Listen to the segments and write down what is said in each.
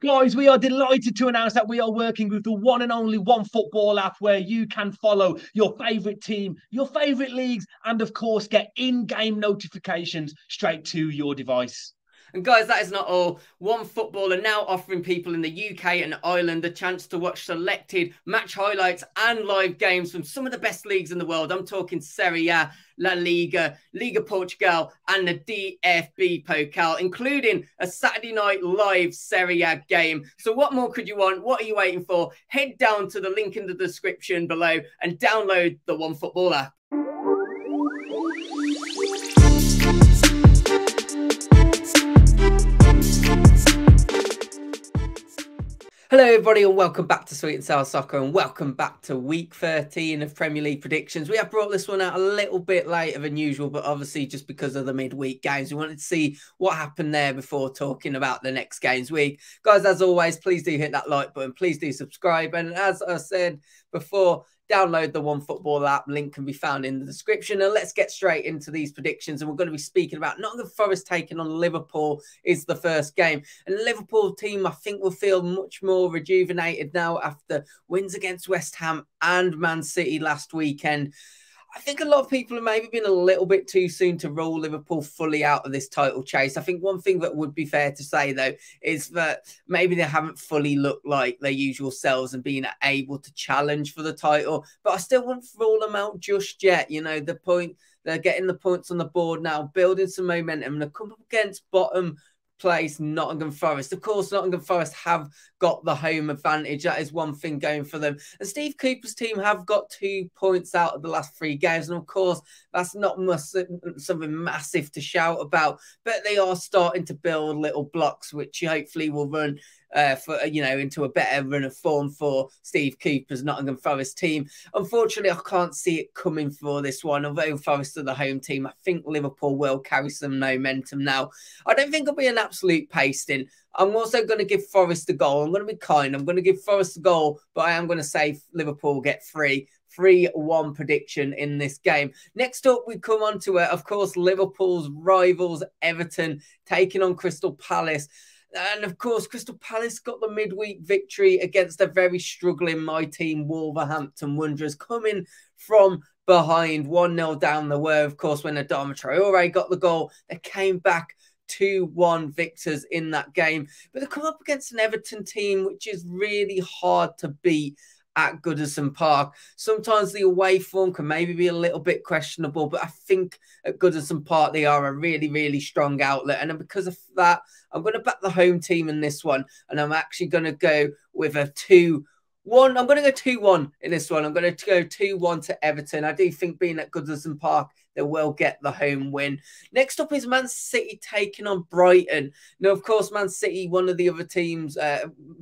Guys, we are delighted to announce that we are working with the one and only One Football app where you can follow your favourite team, your favourite leagues, and of course, get in-game notifications straight to your device. And guys, that is not all. One Football are now offering people in the UK and Ireland the chance to watch selected match highlights and live games from some of the best leagues in the world. I'm talking Serie A, La Liga, Liga Portugal, and the DFB Pokal, including a Saturday night live Serie A game. So what more could you want? What are you waiting for? Head down to the link in the description below and download the One Football app. Hello everybody and welcome back to Sweet and Sour Soccer and welcome back to week 13 of Premier League predictions. We have brought this one out a little bit later than usual, but obviously just because of the midweek games, we wanted to see what happened there before talking about the next games week. Guys, as always, please do hit that like button, please do subscribe, and as I said before, download the One Football app. Link can be found in the description. And let's get straight into these predictions. And we're going to be speaking about Nottingham Forest taking on Liverpool is the first game. And the Liverpool team, I think, will feel much more rejuvenated now after wins against West Ham and Man City last weekend. I think a lot of people have maybe been a little bit too soon to rule Liverpool fully out of this title chase. I think one thing that would be fair to say, though, is that maybe they haven't fully looked like their usual selves and been able to challenge for the title. But I still wouldn't rule them out just yet. You know, the point, they're getting the points on the board now, building some momentum, and they come up against bottom place Nottingham Forest. Of course, Nottingham Forest have got the home advantage. That is one thing going for them. And Steve Cooper's team have got 2 points out of the last 3 games. And of course, that's not something massive to shout about, but they are starting to build little blocks, which hopefully will run into a better run of form for Steve Cooper's Nottingham Forest team. Unfortunately, I can't see it coming for this one. Although Forest are the home team, I think Liverpool will carry some momentum now. I don't think it'll be an absolute pasting. I'm also going to give Forest a goal. I'm going to be kind. I'm going to give Forest a goal, but I am going to say Liverpool get 3-1 prediction in this game. Next up, we come on to, of course, Liverpool's rivals, Everton, taking on Crystal Palace. And of course, Crystal Palace got the midweek victory against a very struggling my team, Wolverhampton Wanderers, coming from behind 1-0 down. They were, of course, when Adama Traore got the goal. They came back 2-1 victors in that game. But they come up against an Everton team, which is really hard to beat at Goodison Park. Sometimes the away form can maybe be a little bit questionable, but I think at Goodison Park they are a really, really strong outlet. And because of that, I'm going to back the home team in this one. And I'm actually going to go with a 2-1. I'm going to go 2-1 in this one. I'm going to go 2-1 to Everton. I do think being at Goodison Park, they will get the home win. Next up is Man City taking on Brighton. Now, of course, Man City, one of the other teams,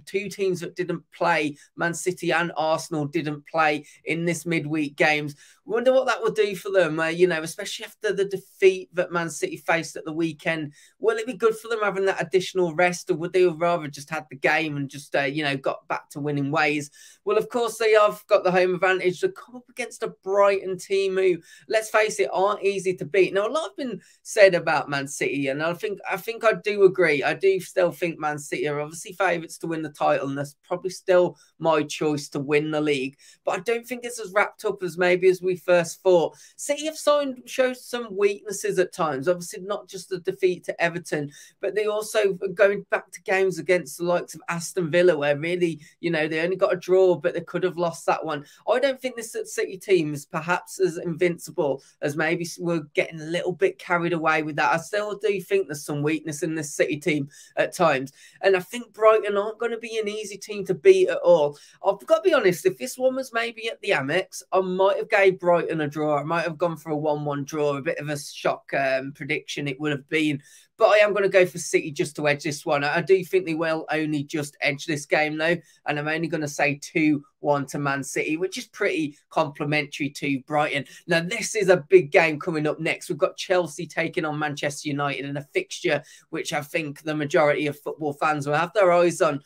2 teams that didn't play, Man City and Arsenal didn't play in this midweek games. Wonder what that will do for them, especially after the defeat that Man City faced at the weekend. Will it be good for them having that additional rest, or would they have rather just had the game and just, got back to winning ways? Well, of course, they have got the home advantage to come up against a Brighton team who, let's face it, aren't easy to beat. Now, a lot has been said about Man City, and I think I do agree. I do still think Man City are obviously favourites to win the title, and that's probably still my choice to win the league. But I don't think it's as wrapped up as maybe as we first thought. City have showed some weaknesses at times. Obviously, not just the defeat to Everton, but they also going back to games against the likes of Aston Villa, where really, they only got a draw, but they could have lost that one. I don't think this City team is perhaps as invincible as maybe we're getting a little bit carried away with that. I still do think there's some weakness in this City team at times. And I think Brighton aren't going to be an easy team to beat at all. I've got to be honest, if this one was maybe at the Amex, I might have gave Brighton a draw. I might have gone for a 1-1 draw, a bit of a shock prediction it would have been. But I am going to go for City just to edge this one. I do think they will only just edge this game, though. And I'm only going to say 2-1 to Man City, which is pretty complimentary to Brighton. Now, this is a big game coming up next. We've got Chelsea taking on Manchester United in a fixture which I think the majority of football fans will have their eyes on.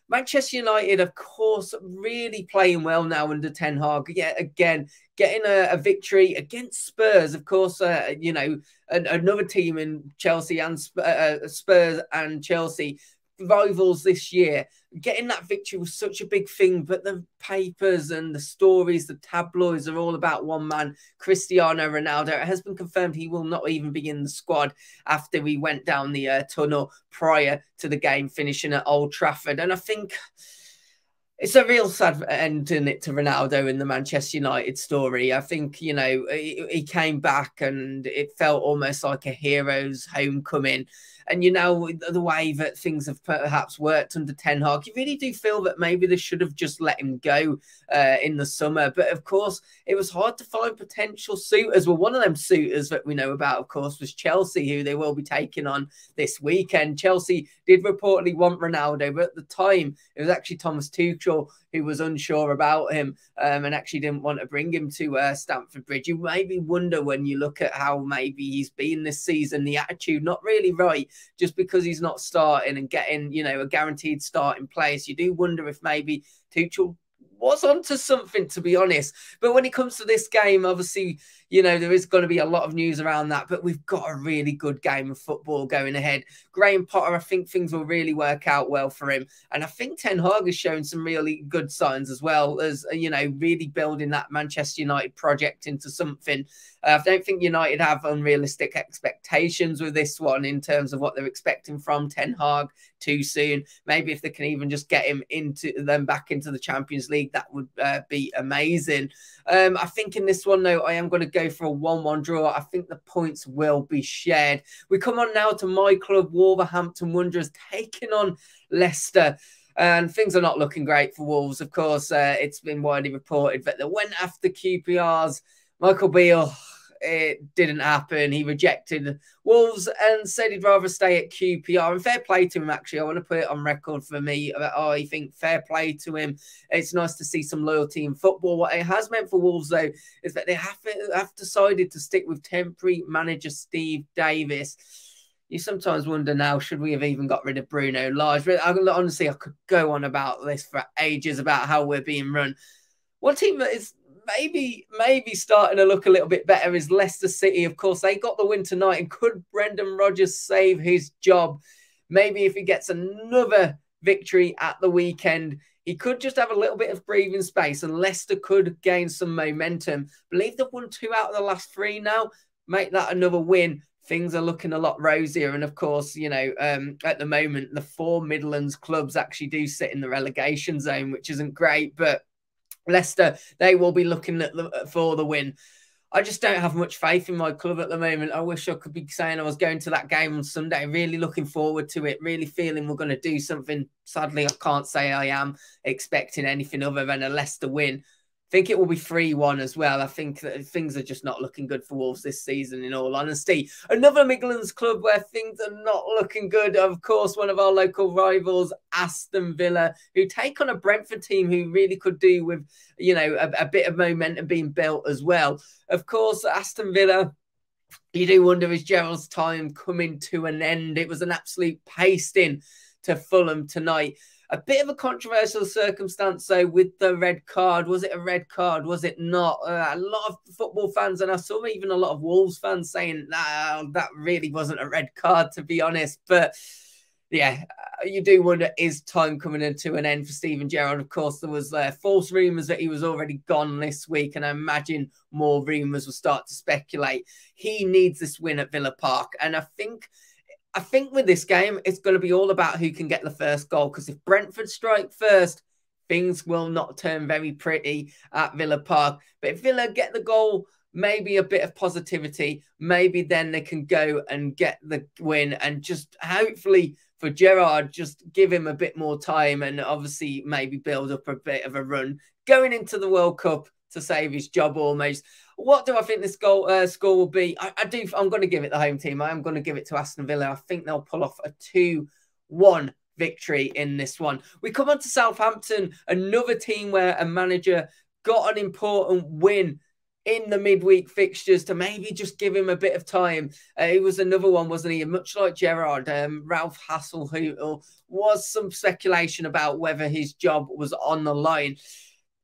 Manchester United, of course, really playing well now under Ten Hag. Yet again, getting a victory against Spurs. Of course, another team in Chelsea and Spurs and Chelsea rivals this year. Getting that victory was such a big thing, but the papers and the stories, the tabloids are all about one man, Cristiano Ronaldo. It has been confirmed he will not even be in the squad after we went down the tunnel prior to the game finishing at Old Trafford. And I think it's a real sad ending it to Ronaldo in the Manchester United story. I think, you know, he came back and it felt almost like a hero's homecoming. And, you know, the way that things have perhaps worked under Ten Hag, you really do feel that maybe they should have just let him go in the summer. But, of course, it was hard to find potential suitors. Well, one of them suitors that we know about, of course, was Chelsea, who they will be taking on this weekend. Chelsea did reportedly want Ronaldo, but at the time, it was actually Thomas Tuchel who was unsure about him and actually didn't want to bring him to Stamford Bridge. You maybe wonder when you look at how maybe he's been this season, the attitude not really right, just because he's not starting and getting, you know, a guaranteed start in place. You do wonder if maybe Tuchel was onto something, to be honest. But when it comes to this game, obviously, you know, there is going to be a lot of news around that, but we've got a really good game of football going ahead. Graham Potter, I think things will really work out well for him. And I think Ten Hag has shown some really good signs as well as, you know, really building that Manchester United project into something. I don't think United have unrealistic expectations with this one in terms of what they're expecting from Ten Hag too soon. Maybe if they can even just get him back into the Champions League, that would be amazing. I think in this one, though, I am going to go for a 1-1 draw. I think the points will be shared. We come on now to my club, Wolverhampton Wanderers, taking on Leicester. And things are not looking great for Wolves. Of course, it's been widely reported that they went after QPR's Michael Beale. It didn't happen. He rejected Wolves and said he'd rather stay at QPR. And fair play to him, actually. I want to put it on record for me. I think fair play to him. It's nice to see some loyalty in football. What it has meant for Wolves, though, is that they have decided to stick with temporary manager Steve Davis. You sometimes wonder now, should we have even got rid of Bruno Lage? Honestly, I could go on about this for ages, about how we're being run. One team that is maybe starting to look a little bit better is Leicester City. Of course, they got the win tonight. And could Brendan Rodgers save his job? Maybe if he gets another victory at the weekend, he could just have a little bit of breathing space and Leicester could gain some momentum. I believe they've won 2 out of the last 3 now. Make that another win. Things are looking a lot rosier. And of course, you know, at the moment, the 4 Midlands clubs actually do sit in the relegation zone, which isn't great. But Leicester, they will be looking at for the win. I just don't have much faith in my club at the moment. I wish I could be saying I was going to that game on Sunday, really looking forward to it, really feeling we're going to do something. Sadly, I can't say I am expecting anything other than a Leicester win. I think it will be 3-1 as well. I think that things are just not looking good for Wolves this season, in all honesty. Another Midlands club where things are not looking good. Of course, one of our local rivals, Aston Villa, who take on a Brentford team who really could do with, you know, a bit of momentum being built as well. Of course, Aston Villa, you do wonder, is Gerald's time coming to an end? It was an absolute pasting to Fulham tonight. A bit of a controversial circumstance, though, with the red card. Was it a red card? Was it not? A lot of football fans, and I saw even a lot of Wolves fans saying, nah, that really wasn't a red card, to be honest. But, yeah, you do wonder, is time coming into an end for Steven Gerrard? Of course, there was false rumours that he was already gone this week, and I imagine more rumours will start to speculate. He needs this win at Villa Park, and I think with this game, it's going to be all about who can get the first goal. Because if Brentford strike first, things will not turn very pretty at Villa Park. But if Villa get the goal, maybe a bit of positivity, maybe then they can go and get the win. And just hopefully for Gerrard, just give him a bit more time and obviously maybe build up a bit of a run going into the World Cup to save his job almost. What do I think this goal score will be? I'm going to give it the home team. I am going to give it to Aston Villa. I think they'll pull off a 2-1 victory in this one. We come on to Southampton, another team where a manager got an important win in the midweek fixtures to maybe just give him a bit of time. It was another one, wasn't he? Much like Gerrard, Ralph Hasenhüttl, was some speculation about whether his job was on the line.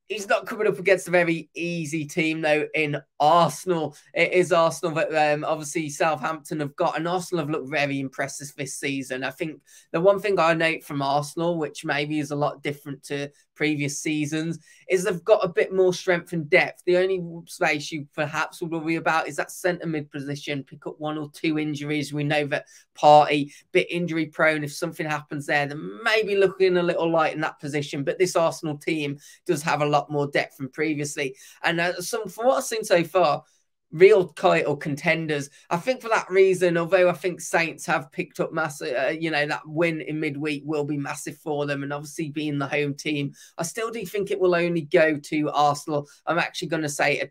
He's not coming up against a very easy team, though, in Arsenal. It is Arsenal that obviously Southampton have got, and Arsenal have looked very impressive this season. I think the one thing I note from Arsenal, which maybe is a lot different to previous seasons, is they've got a bit more strength and depth. The only space you perhaps would worry about is that centre mid position. Pick up 1 or 2 injuries. We know that Partey, bit injury prone. If something happens there, then maybe looking a little light in that position. But this Arsenal team does have a lot more depth than previously. And from what I've seen so far, real title contenders. I think for that reason, although I think Saints have picked up massive, that win in midweek will be massive for them. And obviously being the home team, I still do think it will only go to Arsenal. I'm actually going to say a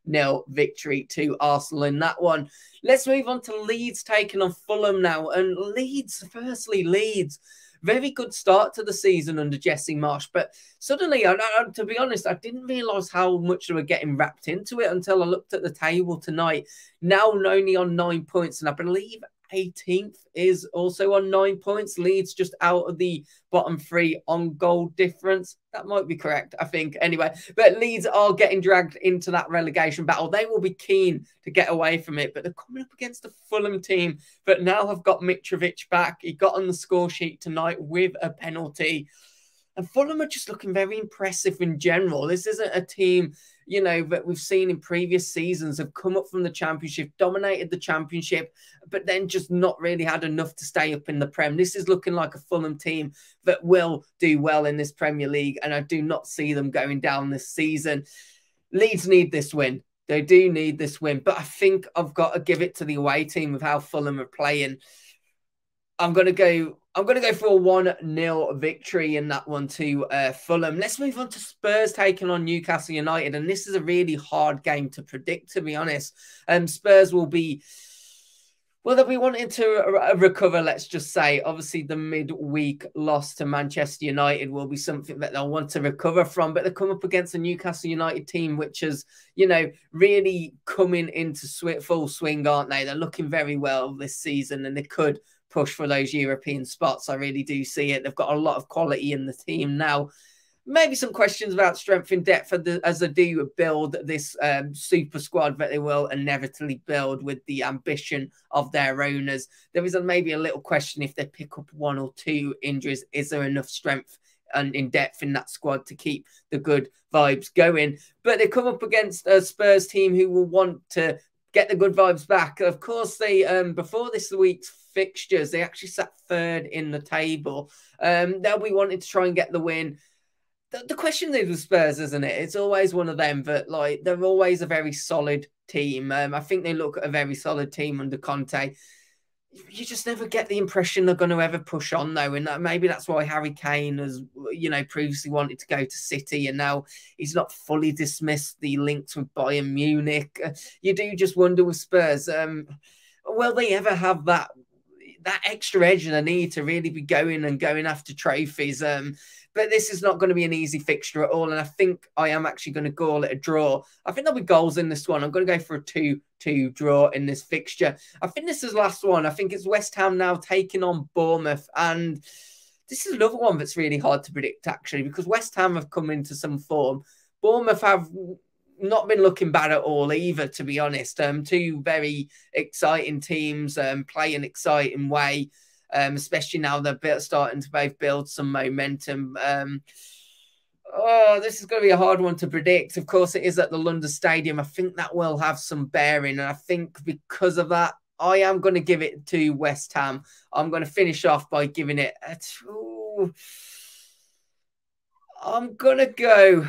2-0 victory to Arsenal in that one. Let's move on to Leeds taking on Fulham now. And Leeds, very good start to the season under Jesse Marsch. But suddenly, to be honest, I didn't realise how much they were getting wrapped into it until I looked at the table tonight. Now only on 9 points, and I believe 18th is also on 9 points. Leeds just out of the bottom 3 on goal difference. That might be correct, I think. Anyway, but Leeds are getting dragged into that relegation battle. They will be keen to get away from it, but they're coming up against a Fulham team that now have got Mitrovic back. He got on the score sheet tonight with a penalty. And Fulham are just looking very impressive in general. This isn't a team, that we've seen in previous seasons have come up from the Championship, dominated the Championship, but then just not really had enough to stay up in the Prem. This is looking like a Fulham team that will do well in this Premier League, and I do not see them going down this season. Leeds need this win. They do need this win, but I think I've got to give it to the away team with how Fulham are playing. I'm going to go for a 1-0 victory in that one to Fulham. Let's move on to Spurs taking on Newcastle United. And this is a really hard game to predict, to be honest. Spurs will be, they'll be wanting to recover, let's just say. Obviously, the midweek loss to Manchester United will be something that they'll want to recover from. But they come up against a Newcastle United team, which is, really coming into full swing, aren't they? They're looking very well this season, and they could push for those European spots. I really do see it. They've got a lot of quality in the team now. Maybe some questions about strength and depth as they do build this super squad that they will inevitably build with the ambition of their owners. There is maybe a little question if they pick up 1 or 2 injuries. Is there enough strength and in depth in that squad to keep the good vibes going? But they come up against a Spurs team who will want to get the good vibes back. Of course, they before this week's fixtures, they actually sat 3rd in the table. They'll be wanting to try and get the win. The question is with Spurs, isn't it? It's always one of them, but they're always a very solid team. I think they look at a very solid team under Conte. You just never get the impression they're going to ever push on, though, and maybe that's why Harry Kane has, previously wanted to go to City, and now he's not fully dismissed the links with Bayern Munich. You do just wonder with Spurs, will they ever have that extra edge they need to really be going after trophies? But this is not going to be an easy fixture at all. And I think I am actually going to call it a draw. I think there'll be goals in this one. I'm going to go for a 2-2 draw in this fixture. I think this is the last one. I think it's West Ham now taking on Bournemouth. And this is another one that's really hard to predict, actually, because West Ham have come into some form. Bournemouth have not been looking bad at all either, to be honest. 2 very exciting teams, play an exciting way. Especially now they're starting to both build some momentum. This is going to be a hard one to predict. Of course, it is at the London Stadium. I think that will have some bearing. And I think because of that, I am going to give it to West Ham. I'm going to finish off by giving it a 2. I'm going to go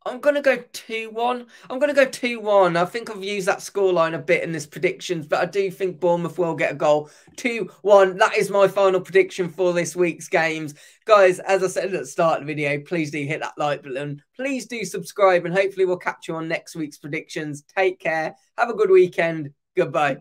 2-1. I'm going to go 2-1. I think I've used that scoreline a bit in this predictions, but I do think Bournemouth will get a goal. 2-1. That is my final prediction for this week's games. Guys, as I said at the start of the video, please do hit that like button. Please do subscribe, and hopefully we'll catch you on next week's predictions. Take care. Have a good weekend. Goodbye.